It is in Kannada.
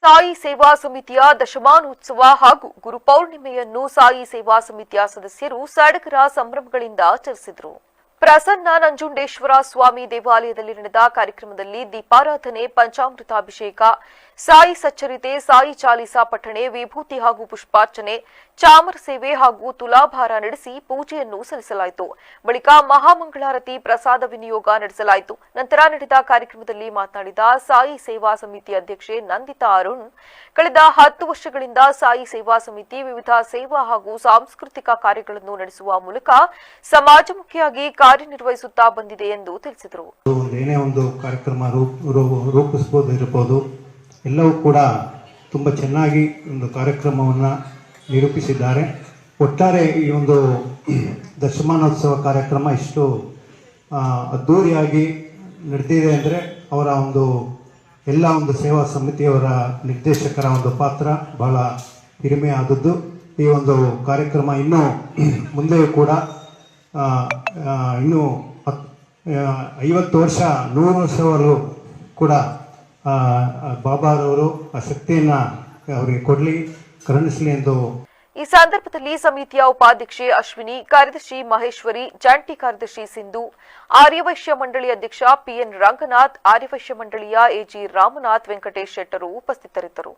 ಸಾಯಿ ಸೇವಾ ಸಮಿತಿಯ ದಶಮಾನೋತ್ಸವ ಹಾಗೂ ಗುರುಪೌರ್ಣಿಮೆಯನ್ನು ಸಾಯಿ ಸೇವಾ ಸಮಿತಿಯ ಸದಸ್ಯರು ಸಡಗರ ಸಂಭ್ರಮಗಳಿಂದ ಆಚರಿಸಿದರು. ಪ್ರಸನ್ನ ನಂಜುಂಡೇಶ್ವರ ಸ್ವಾಮಿ ದೇವಾಲಯದಲ್ಲಿ ನಡೆದ ಕಾರ್ಯಕ್ರಮದಲ್ಲಿ ದೀಪಾರಾಧನೆ, ಪಂಚಾಮೃತಾಭಿಷೇಕ, ಸಾಯಿ ಸಚ್ಚರಿತೆ, ಸಾಯಿ ಚಾಲಿಸಾ ಪಠಣೆ, ವಿಭೂತಿ ಹಾಗೂ ಪುಷ್ಪಾರ್ಚನೆ, ಚಾಮರ ಸೇವೆ ಹಾಗೂ ತುಲಾಭಾರ ನಡೆಸಿ ಪೂಜೆಯನ್ನು ಸಲ್ಲಿಸಲಾಯಿತು. ಬಳಿಕ ಮಹಾಮಂಗಳಾರತಿ, ಪ್ರಸಾದ ವಿನಿಯೋಗ ನಡೆಸಲಾಯಿತು. ನಂತರ ನಡೆದ ಕಾರ್ಯಕ್ರಮದಲ್ಲಿ ಮಾತನಾಡಿದ ಸಾಯಿ ಸೇವಾ ಸಮಿತಿ ಅಧ್ಯಕ್ಷೆ ನಂದಿತಾ ಅರುಣ್, ಕಳೆದ 10 ವರ್ಷಗಳಿಂದ ಸಾಯಿ ಸೇವಾ ಸಮಿತಿ ವಿವಿಧ ಸೇವಾ ಹಾಗೂ ಸಾಂಸ್ಕೃತಿಕ ಕಾರ್ಯಗಳನ್ನು ನಡೆಸುವ ಮೂಲಕ ಸಮಾಜಮುಖಿಯಾಗಿ ಕಾರ್ಯನಿರ್ವಹಿಸುತ್ತಾ ಬಂದಿದೆ ಎಂದು ತಿಳಿಸಿದರು. ಏನೇ ಒಂದು ಕಾರ್ಯಕ್ರಮ ರೂಪಿಸಬಹುದು ಎಲ್ಲವೂ ಕೂಡ ತುಂಬ ಚೆನ್ನಾಗಿ ಒಂದು ಕಾರ್ಯಕ್ರಮವನ್ನು ನಿರೂಪಿಸಿದ್ದಾರೆ. ಒಟ್ಟಾರೆ ಈ ಒಂದು ದಶಮಾನೋತ್ಸವ ಕಾರ್ಯಕ್ರಮ ಇಷ್ಟು ಅದ್ಧೂರಿಯಾಗಿ ನಡೆದಿದೆ ಅಂದರೆ ಅವರ ಒಂದು ಎಲ್ಲ ಒಂದು ಸೇವಾ ಸಮಿತಿಯವರ ನಿರ್ದೇಶಕರ ಒಂದು ಪಾತ್ರ ಬಹಳ ಹಿರಿಮೆಯಾದದ್ದು. ಈ ಒಂದು ಕಾರ್ಯಕ್ರಮ ಇನ್ನೂ ಮುಂದೆಯೂ ಕೂಡ ಇನ್ನೂ 50 ವರ್ಷ 100 ವರ್ಷವರೆಗೂ ಕೂಡ ಬಾಬಾರವರು ಆ ಶಕ್ತಿಯನ್ನು ಅವರಿಗೆ ಕೊಡಲಿ, ಕರುಣಿಸಲಿ ಎಂದು ಈ ಸಂದರ್ಭದಲ್ಲಿ ಸಮಿತಿಯ ಉಪಾಧ್ಯಕ್ಷೆ ಅಶ್ವಿನಿ, ಕಾರ್ಯದರ್ಶಿ ಮಹೇಶ್ವರಿ, ಜಂಟಿ ಕಾರ್ಯದರ್ಶಿ ಸಿಂಧು, ಆರ್ಯವೈಶ್ಯ ಮಂಡಳಿ ಅಧ್ಯಕ್ಷ ಪಿಎನ್ ರಂಗನಾಥ್, ಆರ್ಯವೈಶ್ಯ ಮಂಡಳಿಯ ಎಜಿ ರಾಮನಾಥ್, ವೆಂಕಟೇಶ್ ಶೆಟ್ಟರು ಉಪಸ್ಥಿತರಿದ್ದರು.